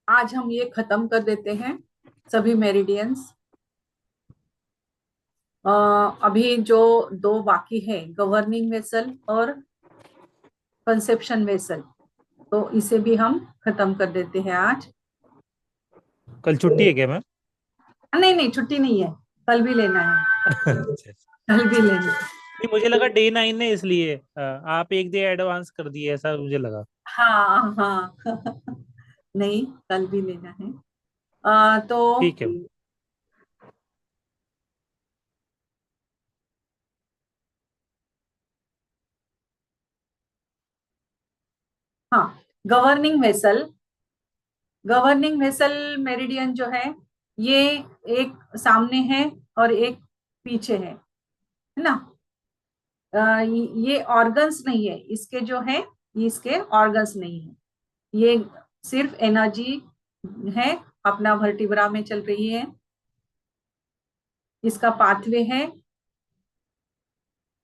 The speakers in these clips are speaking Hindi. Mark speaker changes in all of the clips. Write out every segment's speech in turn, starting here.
Speaker 1: आज हम ये खत्म कर देते हैं सभी मेरिडियंस। अभी जो दो बाकी है, गवर्निंग वेसल और कंसेप्शन वेसल, तो इसे भी हम खत्म कर देते हैं आज।
Speaker 2: कल छुट्टी है क्या मैम?
Speaker 1: नहीं नहीं, छुट्टी नहीं है, कल भी लेना है।
Speaker 2: अच्छा।
Speaker 1: कल भी लेना है।
Speaker 2: नहीं, मुझे लगा डे 9 है इसलिए आप एक डे एडवांस कर दिए, ऐसा मुझे लगा।
Speaker 1: हाँ हाँ। नहीं, कल भी लेना है। तो
Speaker 2: ठीक है।
Speaker 1: हाँ, governing vessel. Governing vessel meridian जो है, ये एक सामने है और एक पीछे है ना। ये ऑर्गन्स नहीं है इसके जो है, ये इसके ऑर्गन्स नहीं है। ये सिर्फ एनर्जी है, अपना वर्टिब्रा में चल रही है। इसका पाथवे है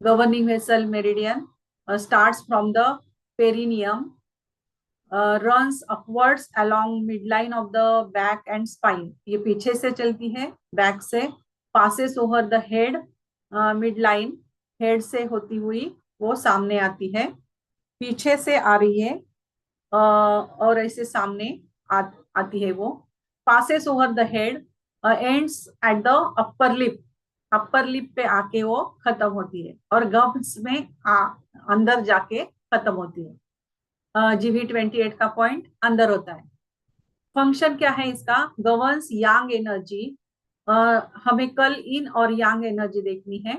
Speaker 1: governing vessel meridian, starts from the perineum, runs upwards along midline of the back and spine। ये पीछे से चलती है, बैक से, passes over the head, midline, head से होती हुई वो सामने आती है, पीछे से आ रही है, और ऐसे सामने आती है वो। passes over the head, ends at the upper lip। Upper lip पे आके वो खत्म होती है और गम्स में अंदर जाके खत्म होती है। GV28 का पॉइंट अंदर होता है। फंक्शन क्या है इसका? गवर्न्स यांग एनर्जी। हमें कल इन और यांग एनर्जी देखनी है,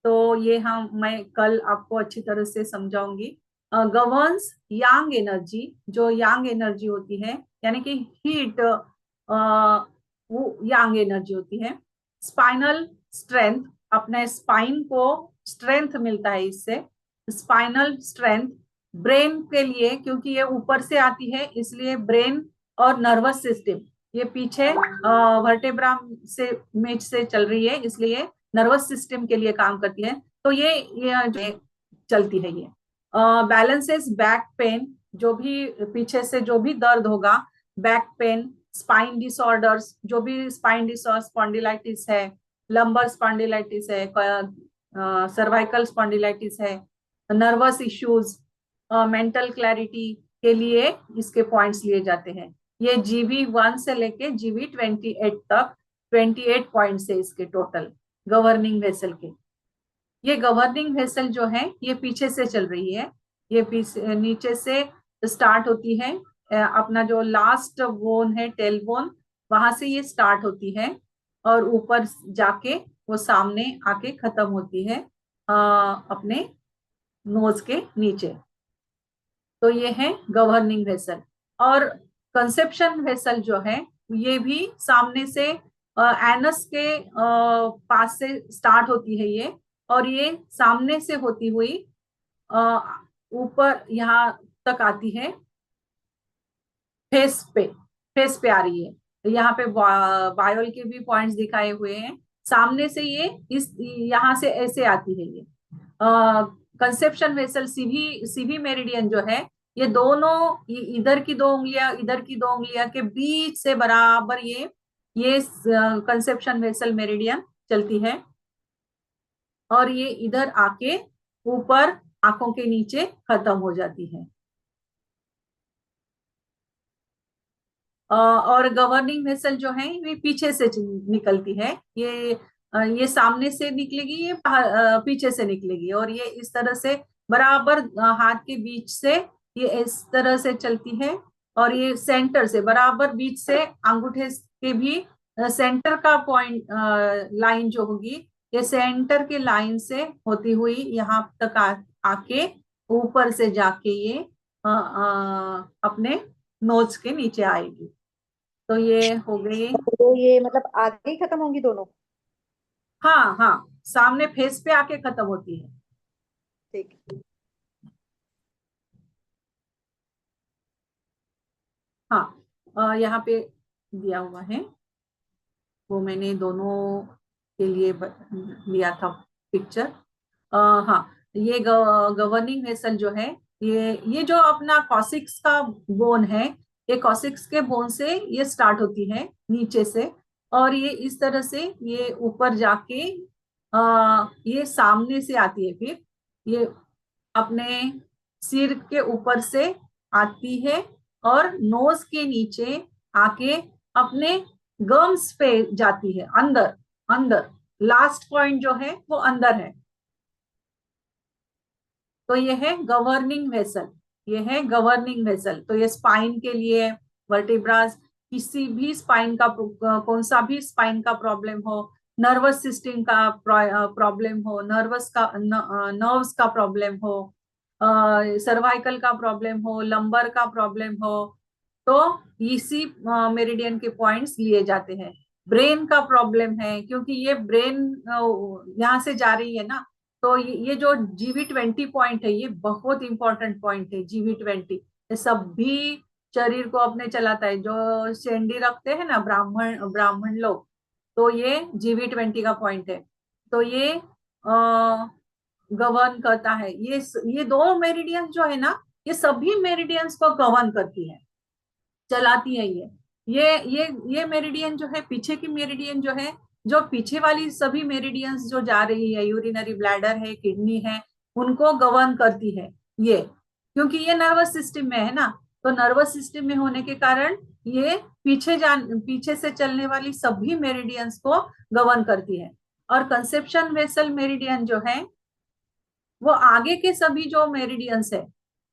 Speaker 1: तो ये मैं कल आपको अच्छी तरह से समझाऊंगी। गवर्न्स यांग एनर्जी, जो यांग एनर्जी होती है, यानी कि हीट, वो यांग एनर्जी होती है। स्पाइनल स्ट्रेंथ, अपने स्पाइन को स्ट्रेंथ मिलता है इससे। स्पाइनल स्ट्रेंथ ब्रेन के लिए, क्योंकि ये ऊपर से आती है इसलिए ब्रेन और नर्वस सिस्टम, ये पीछे वर्टेब्रा से मेज से चल रही है इसलिए नर्वस सिस्टम के लिए काम करती है। तो ये जो चलती है ये बैलेंसेस बैक पेन, जो भी पीछे से जो भी दर्द होगा, बैक पेन, स्पाइन डिसऑर्डर्स, जो भी स्पाइन डिसऑर्डर, स्पॉन्डिलाइटिस है, लंबर स्पॉन्डिलाइटिस है, सर्वाइकल स्पॉन्डिलाइटिस है, नर्वस इश्यूज, मेंटल क्लैरिटी के लिए इसके पॉइंट्स लिए जाते हैं। ये GV1 से लेके GV28 तक 28 पॉइंट्स है इसके टोटल, गवर्निंग वेसल के। ये गवर्निंग वेसल जो है ये पीछे से चल रही है, ये पीछे नीचे से स्टार्ट होती है। अपना जो लास्ट बोन है, टेल बोन, वहां से ये स्टार्ट होती है और ऊपर जाके वो सामने आके खत्म होती है अपने नोज के नीचे। तो ये है गवर्निंग वेसल। और कंसेप्शन वेसल जो है, ये भी सामने से एनस के पास से स्टार्ट होती है ये, और ये सामने से होती हुई अ, ऊपर यहाँ तक आती है, फेस पे, फेस पे आ रही है। तो यहाँ पे बायोल के भी पॉइंट्स दिखाए हुए हैं। सामने से ये इस यहाँ से ऐसे आती है ये conception vessel. CV CV meridian जो है, ये दोनों, इधर की दो उंगलियां, इधर की दो उंगलियां के बीच से बराबर ये कंसेप्शन वेसल मेरिडियन चलती है, और ये इधर आके ऊपर आंखों के नीचे खत्म हो जाती है। और गवर्निंग वेसल जो है ये पीछे से निकलती है। ये सामने से निकलेगी, ये पीछे से निकलेगी, और ये इस तरह से बराबर हाथ के बीच से ये इस तरह से चलती है, और ये सेंटर से बराबर बीच से अंगूठे के भी सेंटर का पॉइंट, लाइन जो होगी, ये सेंटर के लाइन से होती हुई यहाँ तक आके ऊपर से जाके ये अपने नोज के नीचे आएगी। तो ये हो गई।
Speaker 3: तो ये मतलब आगे ही खत्म होंगी दोनों?
Speaker 1: हाँ हाँ, सामने फेस पे आके खत्म होती है।
Speaker 3: ठीक है।
Speaker 1: हाँ, यहाँ पे दिया हुआ है, वो मैंने दोनों के लिए लिया था पिक्चर। हाँ, ये गवर्निंग वेसल जो है, ये जो अपना कॉसिक्स का बोन है, ये कॉसिक्स के बोन से ये स्टार्ट होती है नीचे से, और ये इस तरह से ये ऊपर जाके ये सामने से आती है, फिर ये अपने सिर के ऊपर से आती है और नोज के नीचे आके अपने गम्स पे जाती है, अंदर अंदर। लास्ट पॉइंट जो है वो अंदर है। तो ये है गवर्निंग वेसल, ये है गवर्निंग वेसल। तो ये स्पाइन के लिए, वर्टिब्रास, किसी भी स्पाइन का, कौन सा भी स्पाइन का प्रॉब्लम हो, नर्वस सिस्टम का प्रॉब्लम हो, नर्व्स का प्रॉब्लम हो, सर्वाइकल का प्रॉब्लम हो, लंबर का प्रॉब्लम हो, तो इसी मेरिडियन के पॉइंट्स लिए जाते हैं। ब्रेन का प्रॉब्लम है, क्योंकि ये ब्रेन यहाँ से जा रही है ना, तो ये जो GV20 पॉइंट है, ये बहुत इंपॉर्टेंट पॉइंट है। GV20 ये सभी शरीर को अपने चलाता है। जो शेंडी रखते हैं ना ब्राह्मण ब्राह्मण लोग, तो ये GV20 का पॉइंट है। तो ये गवर्न करता है। ये दो मेरिडियंस जो है ना, ये सभी मेरिडियंस को गवर्न करती है, चलाती है। ये मेरिडियन जो है, पीछे की मेरिडियन जो है, जो पीछे वाली सभी मेरिडियंस जो जा रही है, यूरिनरी ब्लैडर है, किडनी है, उनको गवर्न करती है ये, क्योंकि ये नर्वस सिस्टम में है ना। तो नर्वस सिस्टम में होने के कारण ये पीछे से चलने वाली सभी मेरिडियंस को गवर्न करती है। और कंसेप्शन वेसल मेरिडियन जो है, वो आगे के सभी जो मेरिडियंस है,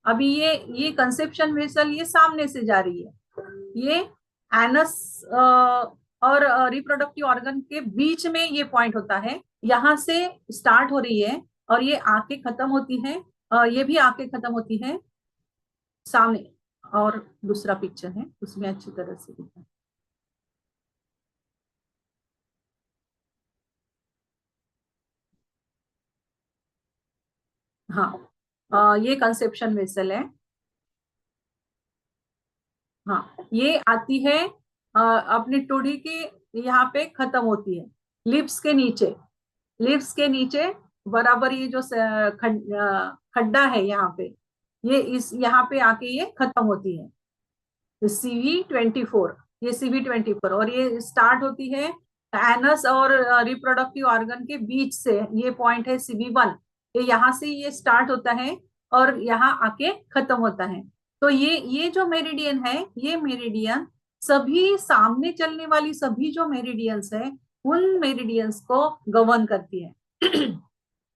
Speaker 1: अभी ये कंसेप्शन वेसल ये सामने से जा रही है, ये एनस और रिप्रोडक्टिव ऑर्गन के बीच में ये पॉइंट होता है, यहाँ से स्टार्ट हो रही है और ये आके खत्म होती है, ये भी आके खत्म होती है सामने। और दूसरा पिक्चर है, उसमें अच्छी तरह से दिखा है। हाँ, ये कंसेप्शन वेसल है। हाँ, ये आती है अपनी टूडी के यहाँ पे खत्म होती है, लिप्स के नीचे, लिप्स के नीचे बराबर। ये जो खड्डा है यहाँ पे, ये इस यहाँ पे आके ये खत्म होती है, CV24। ये CV24, और ये स्टार्ट होती है एनस और रिप्रोडक्टिव ऑर्गन के बीच से। ये पॉइंट है CV1, ये यहाँ से ये स्टार्ट होता है और यहाँ आके खत्म होता है। तो ये जो मेरिडियन है, ये मेरिडियन सभी सामने चलने वाली सभी जो मेरिडियंस है, उन मेरिडियंस को गवर्न करती है।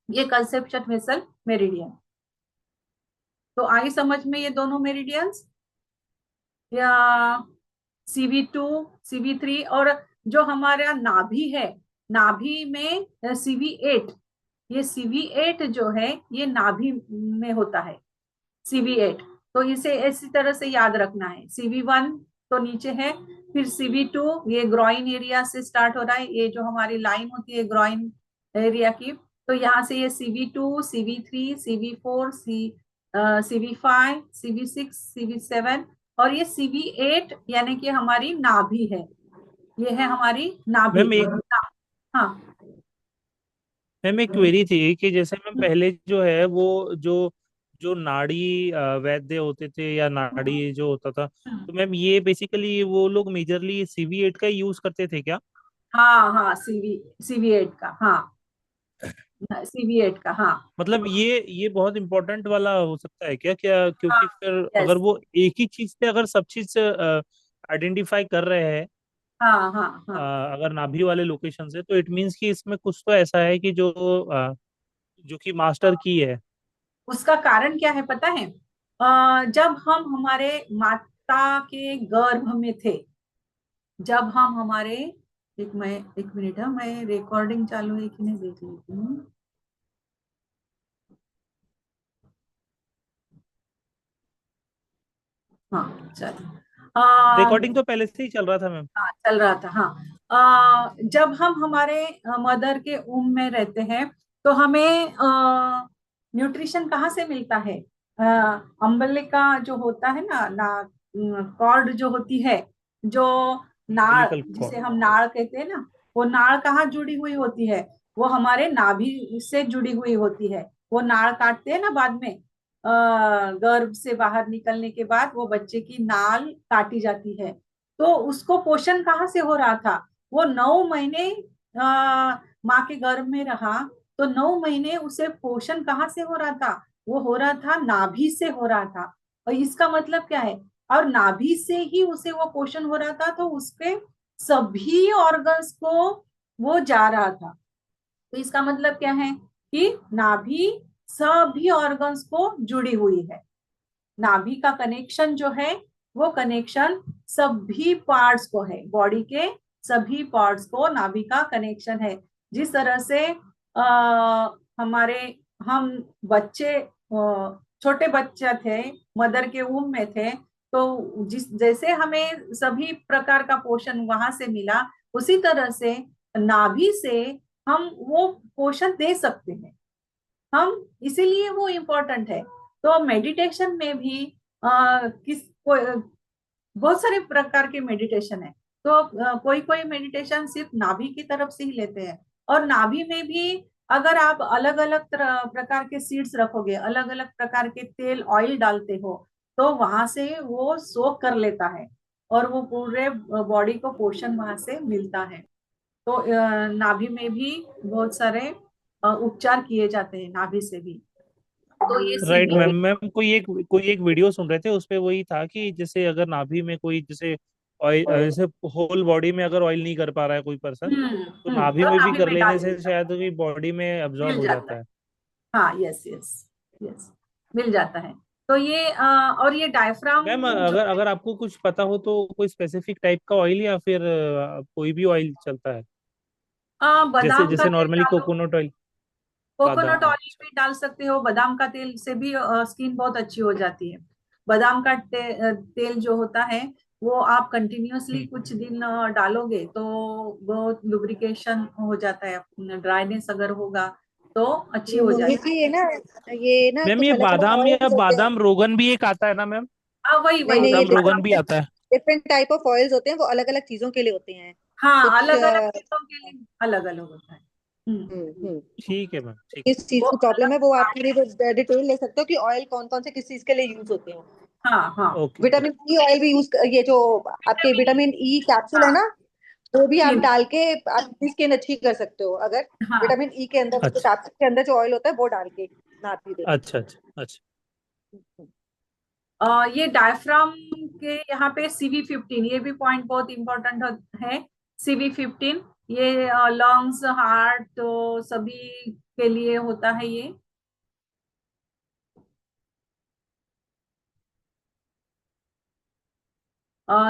Speaker 1: ये कंसेप्शन वेसल मेरिडियन। तो आई समझ में ये दोनों मेरिडियंस, या CV2, CV3, और जो हमारा नाभि है, नाभि में CV8, ये CV8 जो है ये नाभि में होता है, CV8। तो इसे इसी तरह से याद रखना है। CV1 तो नीचे है, फिर CV2 ये ग्रॉइन एरिया से स्टार्ट हो रहा है, ये जो हमारी लाइन होती है ग्रॉइन एरिया की। तो यहाँ से ये CV2, CV3, CV4, CV5, CV6, CV7, और ये CV8 यानी कि हमारी नाभि है। ये है हमारी नाभि।
Speaker 2: मैम
Speaker 1: हाँ,
Speaker 2: एक क्वेरी थी कि जैसे मैम पहले जो है वो जो जो नाड़ी वैद्य होते थे या नाड़ी जो होता था, तो मैम ये बेसिकली वो लोग मेजरली CV8 का यूज करते थे क्या?
Speaker 1: हाँ, हाँ, CV8 का, हाँ, CV8 का, हाँ।
Speaker 2: मतलब ये बहुत इंपॉर्टेंट वाला हो सकता है क्या क्या,
Speaker 1: हाँ,
Speaker 2: क्योंकि फिर अगर
Speaker 1: यस,
Speaker 2: वो एक ही चीज से अगर सब चीज आइडेंटिफाई कर रहे हैं,
Speaker 1: हाँ, हाँ, हाँ।
Speaker 2: अगर नाभि वाले लोकेशन से, तो इट मीन्स कि इसमें कुछ तो ऐसा है कि जो कि मास्टर की है।
Speaker 1: उसका कारण क्या है पता है? जब हम हमारे माता के गर्भ में थे, जब हम हमारे, एक मिनट है, मैं रिकॉर्डिंग चालू है कि नहीं देख लेती हूँ। हाँ, चलो।
Speaker 2: रिकॉर्डिंग तो पहले से ही चल रहा था मैम।
Speaker 1: हाँ, चल रहा था, हाँ। जब हम हमारे मदर के उम में रहते हैं, तो हमें न्यूट्रिशन कहाँ से मिलता है? अम्बलिका जो होता है ना कॉर्ड जो होती है, जो नाड़
Speaker 2: अम्बिलिकल
Speaker 1: जिसे
Speaker 2: कॉर्ड।
Speaker 1: हम नाड़ कहते हैं ना, वो नाड़ कहाँ जुड़ी हुई होती है? वो हमारे नाभि से जुड़ी हुई होती है। वो नाड़ काटते हैं ना बाद में, गर्भ से बाहर निकलने के बाद वो बच्चे की नाल काटी जाती है, तो उसको पोषण कहाँ से हो रहा था? वो 9 महीने माँ के गर्भ में रहा, तो 9 महीने उसे पोषण कहाँ से हो रहा था? वो हो रहा था नाभि से हो रहा था। और इसका मतलब क्या है? और नाभि से ही उसे वो पोषण हो रहा था, तो उसके सभी ऑर्गन्स को वो जा रहा था। तो इसका मतलब क्या है कि नाभि सभी ऑर्गन्स को जुड़ी हुई है। नाभि का कनेक्शन जो है वो कनेक्शन सभी पार्ट्स को है, बॉडी के सभी पार्ट्स को नाभि का कनेक्शन है। जिस तरह से हमारे हम बच्चे छोटे बच्चे थे, मदर के वूम में थे, तो जिस जैसे हमें सभी प्रकार का पोषण वहां से मिला, उसी तरह से नाभि से हम वो पोषण दे सकते हैं हम, इसीलिए वो इम्पोर्टेंट है। तो मेडिटेशन में भी बहुत सारे प्रकार के मेडिटेशन है। तो कोई कोई मेडिटेशन सिर्फ नाभि की तरफ से ही लेते हैं, और नाभि में भी अगर आप अलग अलग प्रकार के सीड्स रखोगे, अलग अलग प्रकार के तेल ऑयल डालते हो, तो वहां से वो सोख कर लेता है और वो पूरे बॉडी को पोषण वहां से मिलता है। तो नाभि में भी बहुत सारे उपचार किए जाते हैं नाभि से भी। तो ये
Speaker 2: राइट
Speaker 1: सीधी।
Speaker 2: मैम। मैम कोई एक वीडियो सुन रहे थे, उसपे वही था कि जैसे अगर नाभि में कोई जैसे ऑयल, जैसे होल बॉडी में अगर ऑयल नहीं कर पा रहा है कोई पर्सन, तो नाभि
Speaker 1: तो
Speaker 2: में भी
Speaker 1: नाभि
Speaker 2: कर
Speaker 1: में
Speaker 2: लेने
Speaker 1: डाल
Speaker 2: से
Speaker 1: देता है,
Speaker 2: शायद कि बॉडी में अब्जॉर्ब
Speaker 1: मिल
Speaker 2: हो
Speaker 1: जाता
Speaker 2: जाता
Speaker 1: है।
Speaker 2: है।
Speaker 1: हाँ, यस यस यस, मिल जाता है। तो ये और ये डायफ्राम
Speaker 2: मैम
Speaker 1: जो
Speaker 2: अगर
Speaker 1: है,
Speaker 2: अगर आपको कुछ पता हो तो कोई स्पेसिफिक टाइप का ऑयल या फिर कोई भी ऑयल चलता है? जैसे
Speaker 1: बादाम का
Speaker 2: जैसे
Speaker 1: तेल
Speaker 2: नॉर्मली
Speaker 1: डालो,
Speaker 2: कोकोनट ऑयल।
Speaker 1: कोकोनट
Speaker 2: बादाम,
Speaker 1: ऑयल
Speaker 2: अच्छा।
Speaker 1: भी डाल सकते हो, बादाम का तेल से भी स्किन बहुत अच्छी हो जाती है। बादाम का तेल जो होता है वो आप कंटिन्यूअसली
Speaker 2: हम्म।
Speaker 1: कुछ दिन डालोगे तो बहुत लुब्रिकेशन हो जाता है, ड्राइनेस अगर होगा तो अच्छी हो जाती
Speaker 3: ये ना, ये ना
Speaker 2: मैम
Speaker 3: कुछ
Speaker 2: ये
Speaker 3: अलग अलग
Speaker 2: बादाम या
Speaker 3: ऑयल्स होते हैं।
Speaker 2: बादाम रोगन भी एक आता है ना मैम?
Speaker 1: है। वही
Speaker 3: नहीं
Speaker 1: वही
Speaker 3: नहीं, ये
Speaker 2: बादाम रोगन भी
Speaker 3: डिफरेंट
Speaker 2: आता है।
Speaker 3: डिफरेंट टाइप ऑफ ऑयल्स होते हैं, वो अलग अलग चीजों के लिए होते हैं।
Speaker 1: हाँ,
Speaker 3: कुछ
Speaker 1: अलग अलग चीजों के लिए अलग अलग होता है।
Speaker 3: हम्म।
Speaker 2: ठीक है मैम, ठीक है।
Speaker 3: किस चीज
Speaker 1: वो
Speaker 3: की प्रॉब्लम
Speaker 1: अलग
Speaker 3: है वो आप मेरी डिटेल ले सकते हो कि ऑयल कौन कौन से किस चीज के लिए यूज होते हैं।
Speaker 1: हाँ हाँ,
Speaker 2: okay okay.
Speaker 3: Vitamin E oil भी यूज, ये जो आपके
Speaker 1: vitamin E,
Speaker 3: vitamin E capsule है
Speaker 1: हाँ,
Speaker 3: ना, वो भी आप
Speaker 1: स्किन,
Speaker 3: डाल के आपकी स्किन अच्छी कर सकते हो, अगर
Speaker 1: हाँ।
Speaker 3: विटामिन ई के अंदर जो
Speaker 2: अच्छा
Speaker 3: कैप्सूल के अंदर जो ऑयल होता है वो डाल के नापी दे।
Speaker 2: अच्छा अच्छा अच्छा।
Speaker 1: ये डायफ्राम के यहाँ पे CV15, ये भी पॉइंट बहुत इंपॉर्टेंट है। CV15 ये लंग्स, हार्ट, तो सभी के लिए होता है ये।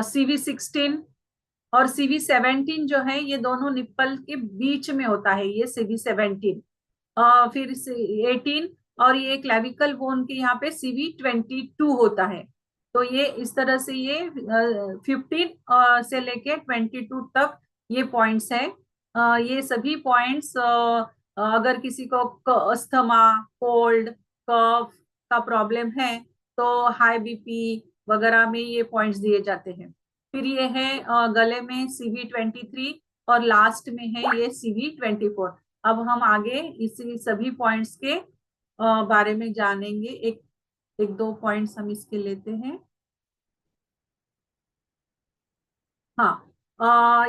Speaker 1: CV16 और CV17 जो है ये दोनों निप्पल के बीच में होता है, ये CV17। फिर 18, और ये क्लेविकल बोन के यहाँ पे CV22 होता है। तो ये इस तरह से ये 15 से लेके 22 तक ये पॉइंट्स है। ये सभी पॉइंट्स अगर किसी को अस्थमा, कोल्ड, कफ का प्रॉब्लम है, तो हाई बीपी वगैरह में ये पॉइंट्स दिए जाते हैं। फिर ये है गले में CV23, और लास्ट में है ये CV24। अब हम आगे इसी सभी पॉइंट्स के बारे में जानेंगे। एक एक दो पॉइंट्स हम इसके लेते हैं। हाँ,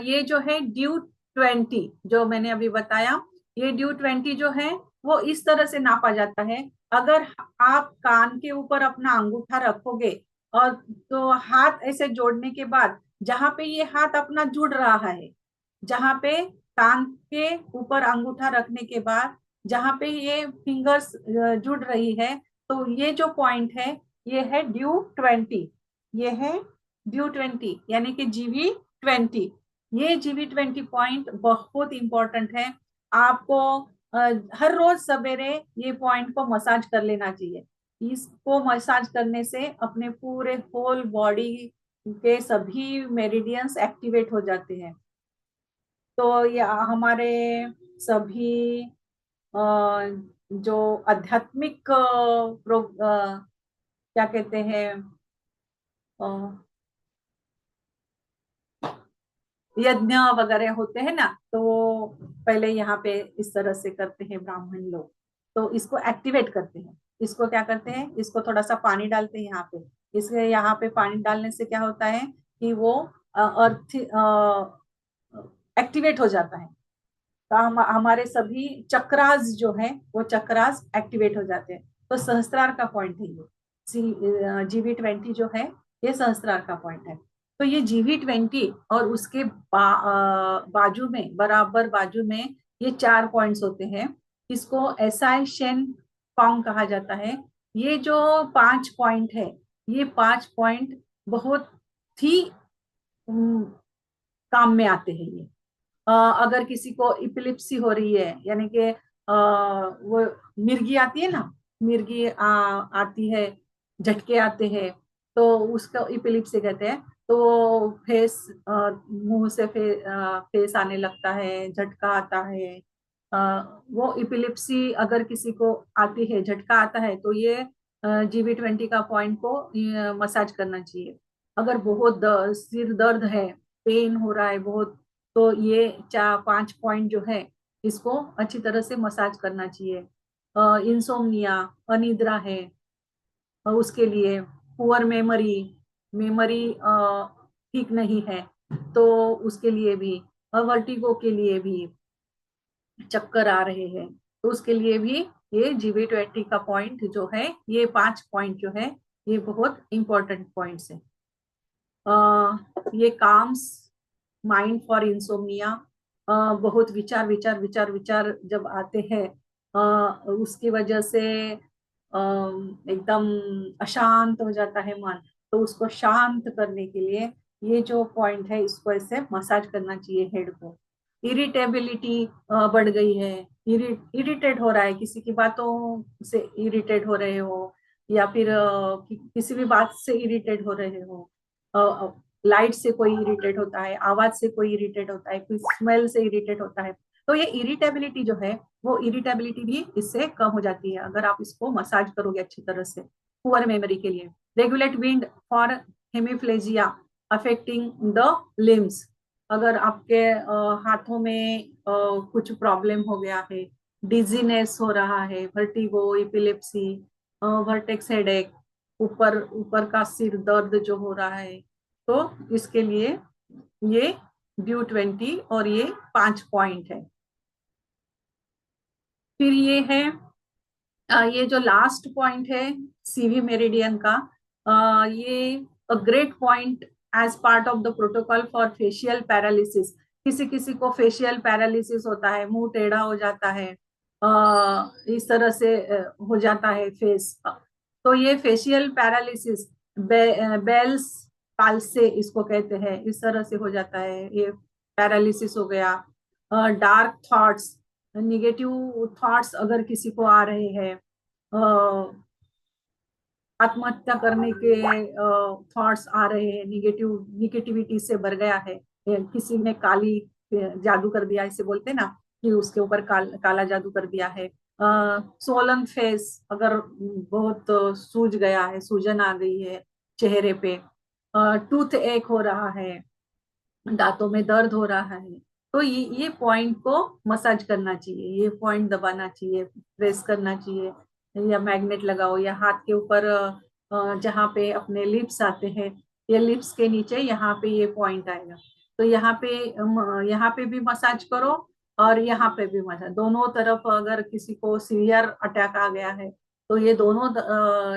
Speaker 1: ये जो है ड्यू 20 जो मैंने अभी बताया, ये ड्यू 20 जो है वो इस तरह से नापा जाता है। अगर आप कान के ऊपर अपना अंगूठा रखोगे, और तो हाथ ऐसे जोड़ने के बाद जहां पे ये हाथ अपना जुड़ रहा है, जहां पे कान के ऊपर अंगूठा रखने के बाद जहां पे ये फिंगर्स जुड़ रही है, तो ये जो पॉइंट है ये है ड्यू 20। ये है ड्यू 20 यानी कि GV 20। ये GV 20 पॉइंट बहुत इंपॉर्टेंट है। आपको हर रोज सवेरे ये पॉइंट को मसाज कर लेना चाहिए। इसको मसाज करने से अपने पूरे होल बॉडी के सभी मेरिडियंस एक्टिवेट हो जाते हैं। तो ये हमारे सभी अ, जो आध्यात्मिक क्या कहते हैं, अ, यज्ञ वगैरह होते हैं ना, तो वो पहले यहाँ पे इस तरह से करते हैं ब्राह्मण लोग, तो इसको एक्टिवेट करते हैं। इसको क्या करते हैं, इसको थोड़ा सा पानी डालते हैं यहाँ पे। इसके यहाँ पे पानी डालने से क्या होता है कि वो अर्थ एक्टिवेट हो जाता है। तो हमारे सभी चक्रास जो है वो चक्रास एक्टिवेट हो जाते हैं। तो सहस्त्रार का पॉइंट है ये GV20 जो है ये सहस्त्रार का पॉइंट है। तो ये GV20 और उसके बाजू में, बराबर बाजू में ये 4 पॉइंट्स होते हैं। इसको एसआई शेन फॉन्ग कहा जाता है। ये जो 5 पॉइंट है, ये 5 पॉइंट बहुत ही काम में आते हैं ये। अगर किसी को इपिलिप्सी हो रही है, यानी कि वो मिर्गी आती है ना, मिर्गी आती है, झटके आते हैं, तो उसको इपिलिप्सी कहते हैं। तो फेस, मुंह से फेस आने लगता है, झटका आता है, वो इपिलिप्सी अगर किसी को आती है, झटका आता है, तो ये GV20 का पॉइंट को मसाज करना चाहिए। अगर बहुत सिर दर्द है, पेन हो रहा है बहुत, तो ये 4-5 पॉइंट जो है इसको अच्छी तरह से मसाज करना चाहिए। इंसोम्निया, अनिद्रा है, उसके लिए पुअर मेमोरी, मेमोरी ठीक नहीं है, तो उसके लिए भी, वर्टिगो के लिए भी, चक्कर आ रहे हैं, तो उसके लिए भी ये GV20 का पॉइंट जो है, ये 5 पॉइंट जो है ये बहुत इंपॉर्टेंट पॉइंट्स है। ये काम्स माइंड फॉर इंसोम्निया। बहुत विचार विचार विचार विचार जब आते हैं, उसकी वजह से एकदम अशांत हो जाता है मन, तो उसको शांत करने के लिए ये जो पॉइंट है इसको ऐसे मसाज करना चाहिए हेड को। इरिटेबिलिटी बढ़ गई है, इरिटेट हो रहा है, किसी की बातों से इरिटेट हो रहे हो, या फिर किसी भी बात से इरिटेट हो रहे हो, लाइट से कोई इरिटेट होता है, आवाज से कोई इरिटेट होता है, कोई स्मेल से इरिटेट होता है, तो ये इरिटेबिलिटी जो है वो इरिटेबिलिटी भी इससे कम हो जाती है अगर आप इसको मसाज करोगे अच्छी तरह से। पुअर मेमोरी के लिए regulate wind for hemiplegia affecting the limbs. अगर आपके हाथों में कुछ प्रॉब्लम हो गया है, डिजीनेस हो रहा है, वर्टिगो, इपिलेप्सी, वर्टेक्स हेडेक, ऊपर ऊपर का सिर दर्द जो हो रहा है, तो इसके लिए ये GV20 और ये 5 पॉइंट है। फिर ये है ये जो लास्ट पॉइंट है CV मेरिडियन का, ये a great point as part of the protocol for facial paralysis. किसी किसी को फेशियल पैरालिसिस होता है, मुंह टेढ़ा हो जाता है, इस तरह से हो जाता है फेस। तो ये फेशियल पैरालिसिस, बेल्स पाल्से इसको कहते हैं, इस तरह से हो जाता है, ये पैरालिसिस हो गया। डार्क थॉट्स, निगेटिव थॉट्स अगर किसी को आ रहे हैं, आत्महत्या करने के थॉट्स आ रहे हैं, निगेटिविटी से भर गया है, किसी ने काली जादू कर दिया, इसे बोलते हैं ना कि उसके ऊपर काला जादू कर दिया है। सोलन फेस, अगर बहुत सूज गया है, सूजन आ गई है चेहरे पे, टूथ एक हो रहा है, दांतों में दर्द हो रहा है, तो ये पॉइंट को मसाज करना चाहिए, ये पॉइंट दबाना चाहिए, प्रेस करना चाहिए, या मैग्नेट लगाओ, या हाथ के ऊपर जहाँ पे अपने लिप्स आते हैं, ये लिप्स के नीचे यहाँ पे ये पॉइंट आएगा, तो यहाँ पे भी मसाज करो और यहाँ पे भी मसाज, दोनों तरफ। अगर किसी को सीवियर अटैक आ गया है तो ये दोनों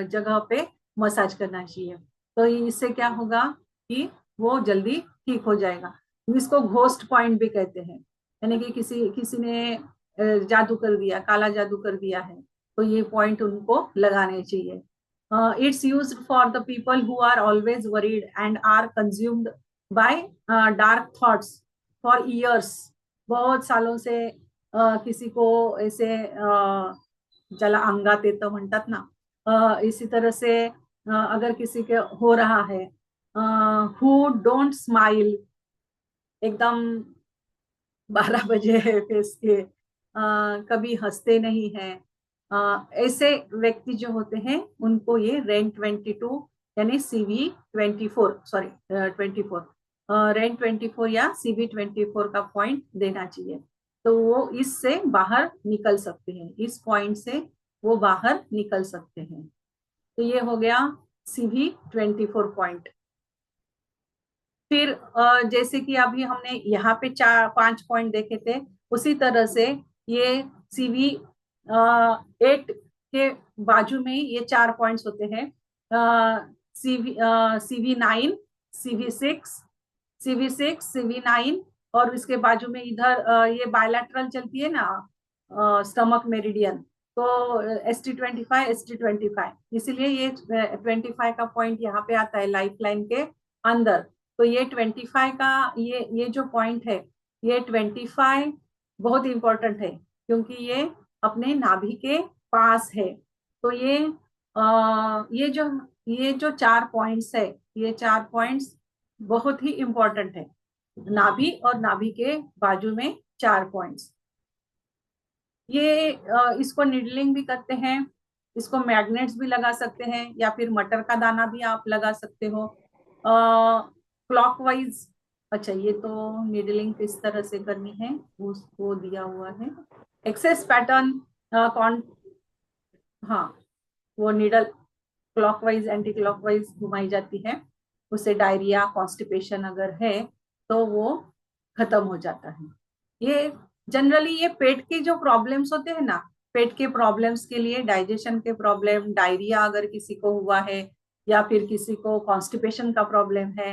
Speaker 1: जगह पे मसाज करना चाहिए। तो इससे क्या होगा कि वो जल्दी ठीक हो जाएगा। इसको घोस्ट पॉइंट भी कहते हैं, यानी कि किसी किसी ने जादू कर दिया, काला जादू कर दिया है, तो ये पॉइंट उनको लगाने चाहिए। It's used for the people who are always worried and are consumed by dark thoughts for years. बहुत सालों से किसी को ऐसे ज्याला अंगात येतं म्हणतात ना, इसी तरह से अगर किसी के हो रहा है, हु डोंट स्माइल, एकदम 12 बजे फेस के, कभी हंसते नहीं हैं, ऐसे व्यक्ति जो होते हैं उनको ये REN22 यानी CV24, सॉरी 24, REN24 या CV24 का पॉइंट देना चाहिए, तो वो इससे बाहर निकल सकते हैं, इस पॉइंट से वो बाहर निकल सकते हैं। तो ये हो गया CV24 पॉइंट। फिर जैसे कि अभी हमने यहाँ पे 4-5 पॉइंट देखे थे, उसी तरह से ये CV8 के बाजू में ये 4 पॉइंट्स होते हैं। CV9, CV6, CV9, और इसके बाजू में इधर ये बायलैटरल चलती है ना स्टमक मेरिडियन, तो ST25, ST25, इसीलिए ये 25 का पॉइंट यहाँ पे आता है लाइफ लाइन के अंदर। तो ये 25 का ये जो पॉइंट है, ये 25 बहुत इंपॉर्टेंट है, क्योंकि ये अपने नाभि के पास है। तो ये जो 4 पॉइंट्स है, ये 4 पॉइंट्स बहुत ही इंपॉर्टेंट है। नाभि और नाभि के बाजू में 4 पॉइंट्स। ये इसको निडलिंग भी करते हैं, इसको मैग्नेट्स भी लगा सकते हैं, या फिर मटर का दाना भी आप लगा सकते हो क्लॉकवाइज। अच्छा, ये तो निडलिंग किस तरह से करनी है उसको दिया हुआ है। एक्सेस पैटर्न कौन, हाँ, वो निडल क्लॉकवाइज एंटी क्लॉकवाइज घुमाई जाती है, उससे डायरिया कॉन्स्टिपेशन अगर है तो वो खत्म हो जाता है। ये जनरली ये पेट के जो प्रॉब्लम्स होते हैं ना, पेट के प्रॉब्लम्स के लिए, डाइजेशन के प्रॉब्लम, डायरिया अगर किसी को हुआ है, या फिर किसी को कॉन्स्टिपेशन का प्रॉब्लम है,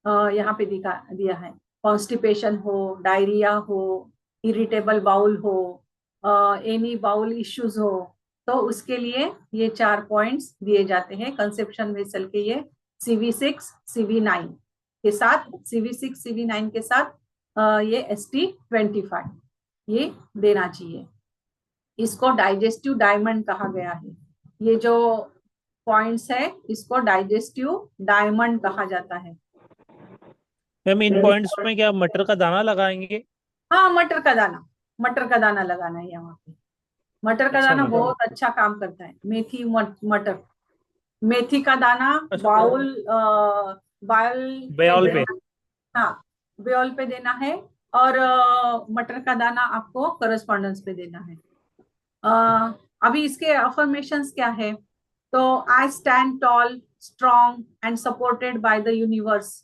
Speaker 1: यहाँ पे दिया है, कॉन्स्टिपेशन हो, डायरिया हो, इरिटेबल बाउल हो, एनी बाउल इश्यूज हो, तो उसके लिए ये 4 पॉइंट्स दिए जाते हैं कंसेप्शन वेसल के। ये CV6, CV9 के साथ, CV6, CV9 के साथ ये ST25 ये देना चाहिए। इसको डाइजेस्टिव डायमंड कहा गया है। ये जो पॉइंट्स है, इसको डाइजेस्टिव डायमंड कहा जाता है।
Speaker 2: मैम इन पॉइंट्स में क्या मटर का दाना लगाएंगे?
Speaker 1: हाँ, मटर का दाना लगाना है यहाँ पे। मटर का
Speaker 2: अच्छा
Speaker 1: दाना
Speaker 2: मैम।
Speaker 1: बहुत अच्छा काम करता है। मेथी, मटर, मेथी का दाना
Speaker 2: अच्छा,
Speaker 1: बाउल बाउल पे
Speaker 2: बयाल पे।
Speaker 1: देना, हाँ, बाउल पे देना है, और मटर का दाना आपको करस्पॉन्डेंस पे देना है। अभी इसके अफर्मेशंस क्या है? तो I stand toll, strong and supported by the universe.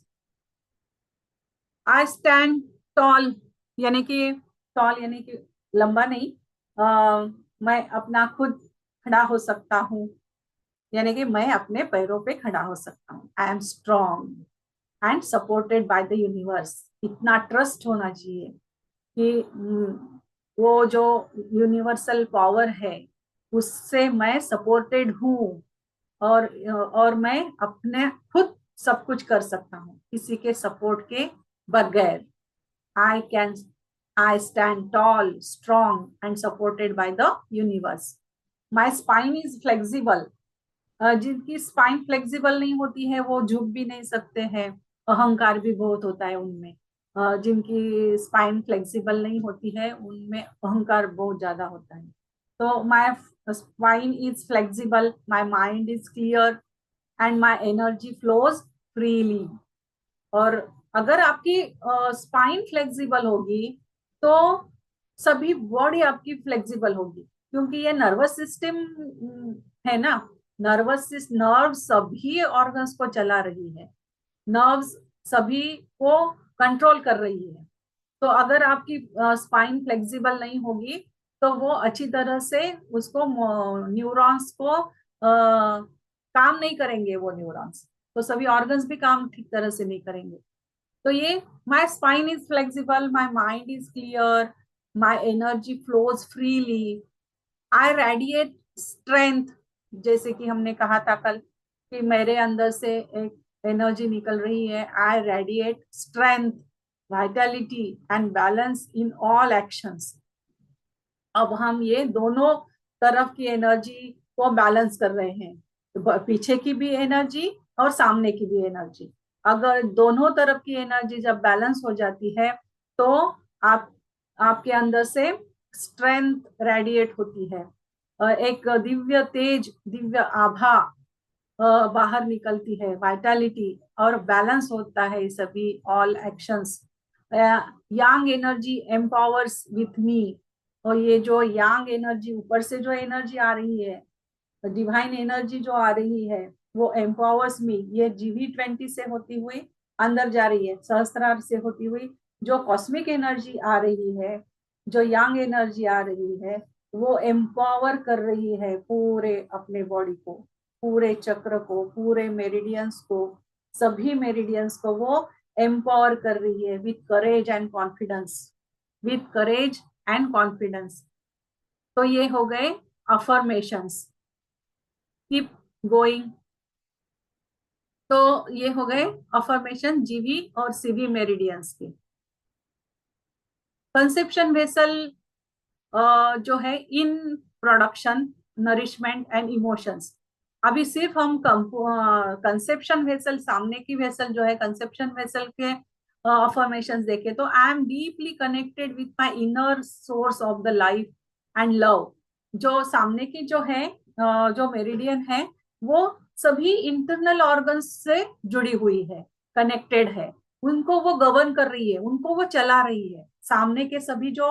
Speaker 1: I stand toll यानी कि लंबा नहीं, मैं अपना खुद खड़ा हो सकता हूँ, यानी कि मैं अपने पैरों पे खड़ा हो सकता हूँ। I am strong and supported by the universe. इतना ट्रस्ट होना चाहिए कि वो जो यूनिवर्सल पावर है उससे मैं सपोर्टेड हूँ, और मैं अपने खुद सब कुछ कर सकता हूँ किसी के सपोर्ट के बगैर। I can I stand toll, strong and supported by the universe. My spine is flexible. जिनकी स्पाइन फ्लेक्सिबल नहीं होती है वो झुक भी नहीं सकते हैं, अहंकार भी बहुत होता है उनमें। जिनकी स्पाइन फ्लेक्सिबल नहीं होती है उनमें अहंकार बहुत ज्यादा होता है। तो my spine is flexible, my mind is clear and my energy flows freely. और अगर आपकी स्पाइन फ्लेक्सिबल होगी तो सभी बॉडी आपकी फ्लेक्सिबल होगी, क्योंकि ये नर्वस सिस्टम है ना, नर्व सभी ऑर्गन्स को चला रही है, नर्व्स सभी को कंट्रोल कर रही है। तो अगर आपकी स्पाइन फ्लेक्सिबल नहीं होगी तो वो अच्छी तरह से उसको न्यूरॉन्स को काम नहीं करेंगे, वो न्यूरॉन्स, तो सभी ऑर्गन्स भी काम ठीक तरह से नहीं करेंगे। तो ये my spine is flexible, my mind is clear, my energy flows freely, I radiate strength. जैसे कि हमने कहा था कल कि मेरे अंदर से एक एनर्जी निकल रही है। आई radiate strength, Vitality and balance in all actions. अब हम ये दोनों तरफ की एनर्जी को बैलेंस कर रहे हैं, तो पीछे की भी एनर्जी और सामने की भी एनर्जी। अगर दोनों तरफ की एनर्जी जब बैलेंस हो जाती है तो आप आपके अंदर से स्ट्रेंथ रेडिएट होती है, एक दिव्य तेज, दिव्य आभा बाहर निकलती है, वाइटलिटी, और बैलेंस होता है सभी all actions. Yang energy empowers with me, और ये जो यांग एनर्जी, ऊपर से जो एनर्जी आ रही है, डिवाइन एनर्जी जो आ रही है, वो एम्पावर्स मी, ये GV20 से होती हुई अंदर जा रही है, सहस्त्रार से होती हुई जो कॉस्मिक एनर्जी आ रही है, जो यांग एनर्जी आ रही है, वो एम्पावर कर रही है पूरे अपने बॉडी को, पूरे चक्र को, पूरे मेरिडियंस को, सभी मेरिडियंस को वो एम्पावर कर रही है with courage and confidence, with courage and confidence. तो ये हो गए अफर्मेशंस, कीप गोइंग। तो ये हो गए अफर्मेशन जीवी और सीवी मेरिडियंस के। कंसेप्शन वेसल जो है in production, nourishment and emotions. अभी सिर्फ हम कंसेप्शन वेसल, सामने की वेसल जो है कंसेप्शन वेसल के अफर्मेशंस देखे तो I am deeply connected with my inner source of the life and love. जो सामने की जो है जो मेरिडियन है, वो सभी इंटरनल ऑर्गन्स से जुड़ी हुई है, कनेक्टेड है, उनको वो गवर्न कर रही है, उनको वो चला रही है। सामने के सभी जो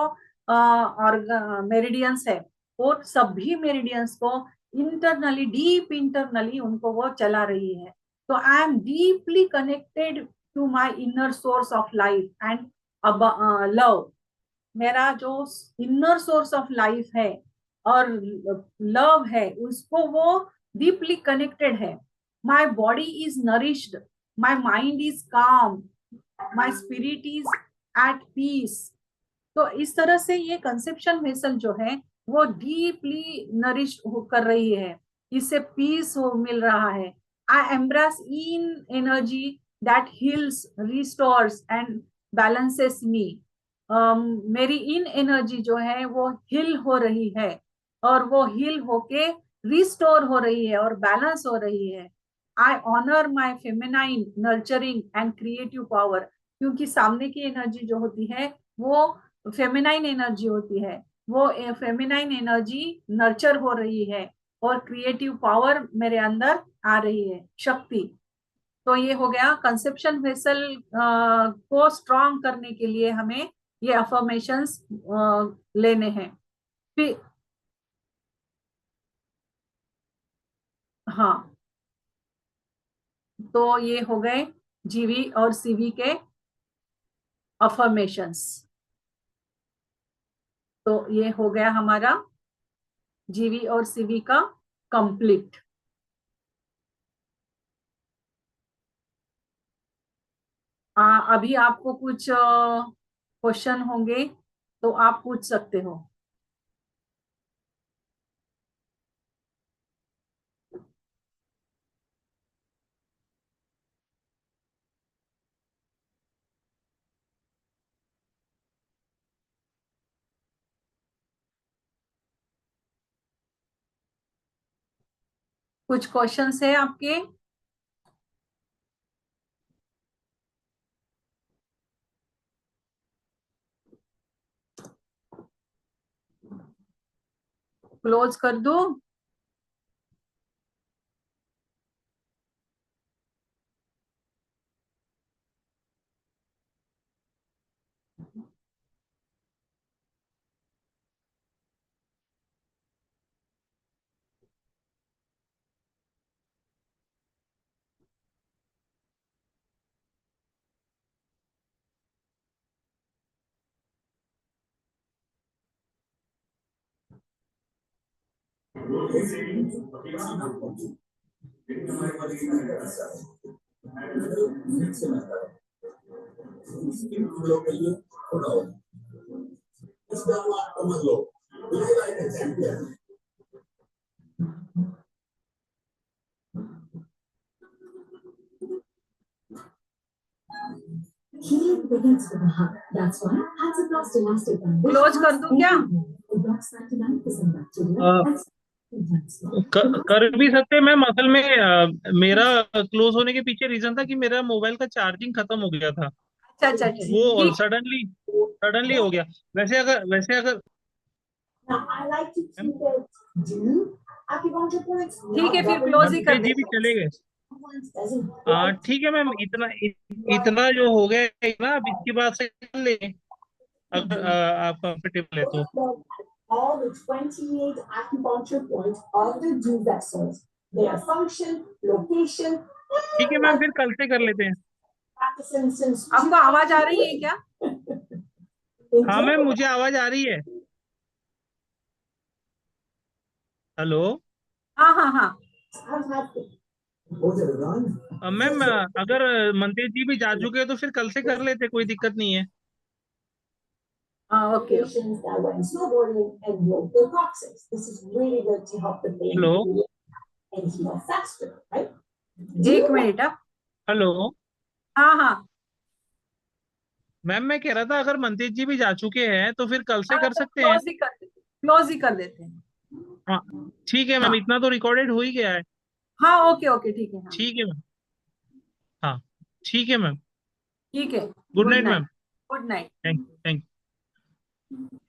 Speaker 1: और मेरिडियंस है, वो सभी मेरिडियंस को इंटरनली, डीप इंटरनली उनको वो चला रही है। तो I am deeply connected to my inner source of life and love. मेरा जो इनर सोर्स ऑफ लाइफ है और लव है, उसको वो डीपली कनेक्टेड है। My body is nourished, my mind is calm, my spirit is at peace. तो इस तरह से ये कंसेप्शन वेसल जो है वो डीपली नरिश कर रही है, इससे पीस हो मिल रहा है। I embrace in energy that heals, restores and balances me. मेरी इन एनर्जी जो है वो हील हो रही है, और वो हील होके रिस्टोर हो रही है और बैलेंस हो रही है। I honour my feminine nurturing and creative power, क्योंकि सामने की एनर्जी जो होती है वो फेमिनाइन एनर्जी होती है, वो फेमिनाइन एनर्जी नर्चर हो रही है और क्रिएटिव पावर मेरे अंदर आ रही है, शक्ति। तो ये हो गया कंसेप्शन वेसल को स्ट्रॉन्ग करने के लिए हमें ये अफर्मेशंस लेने हैं। फिर हाँ, तो ये हो गए जीवी और सीवी के अफर्मेशंस। तो ये हो गया हमारा जीवी और सीवी का कंप्लीट। अभी आपको कुछ क्वेश्चन होंगे तो आप पूछ सकते हो। कुछ क्वेश्चंस है आपके? क्लोज कर दूं?
Speaker 4: Healing begins with a hug. That's why Hansaplast Elastic Band.
Speaker 1: Close कर दूं क्या?
Speaker 4: It blocks 99% bacteria and
Speaker 2: कर भी सकते हैं मैम। असल में मेरा क्लोज होने के पीछे रीजन था कि मेरा मोबाइल का चार्जिंग खत्म हो गया था,
Speaker 1: अच्छा अच्छा अच्छा,
Speaker 2: वो
Speaker 1: ठीक।
Speaker 2: सडनली सडनली हो गया। वैसे अगर
Speaker 4: Now I like to keep it. Do acupuncture points.
Speaker 1: ठीक है, फिर क्लोज ही कर
Speaker 2: जी भी
Speaker 1: देते हैं।
Speaker 2: चले गए।
Speaker 4: Doesn't
Speaker 2: ठीक है मैम, इतना जो हो गया है ना, अब इसके बाद से कर लेंगे। अगर आप कंफर्टेबल है तो।
Speaker 4: All the 28 acupuncture points of the dew vessels, their function, location,
Speaker 2: ठीक है मैम, फिर कल से कर लेते हैं।
Speaker 4: practicing since
Speaker 1: आपको आवाज आ रही है क्या?
Speaker 2: हाँ मैम, मुझे आवाज आ रही है। हेलो
Speaker 1: हाँ हाँ हाँ
Speaker 4: fantastic.
Speaker 2: मैम, अगर मंतेश जी भी जा चुके हैं तो फिर कल से कर लेते, कोई दिक्कत नहीं है।
Speaker 1: हाँ okay
Speaker 4: Patients that went snowboarding and broke their coccyx. This is really good to help the pain
Speaker 2: hello
Speaker 4: and heal faster, right?
Speaker 1: एक मिनट।
Speaker 2: हेलो
Speaker 1: हाँ हाँ
Speaker 2: मैम, मैं कह रहा था अगर मंतेश जी भी जा चुके हैं तो फिर कल से
Speaker 1: हाँ,
Speaker 2: कर
Speaker 1: तो
Speaker 2: सकते हैं।
Speaker 1: क्लोज ही कर देते, क्लोज ही कर देते हैं।
Speaker 2: हाँ ठीक है मैम,
Speaker 1: हाँ
Speaker 2: इतना तो रिकॉर्डेड हो ही गया है।
Speaker 1: हाँ ओके ओके ठीक है। हाँ
Speaker 2: ठीक है मैम। हाँ ठीक है मैम।
Speaker 1: ठीक है।
Speaker 2: Good
Speaker 1: good
Speaker 2: night
Speaker 1: night.
Speaker 2: Ma'am.
Speaker 1: Good night.
Speaker 2: Thank you.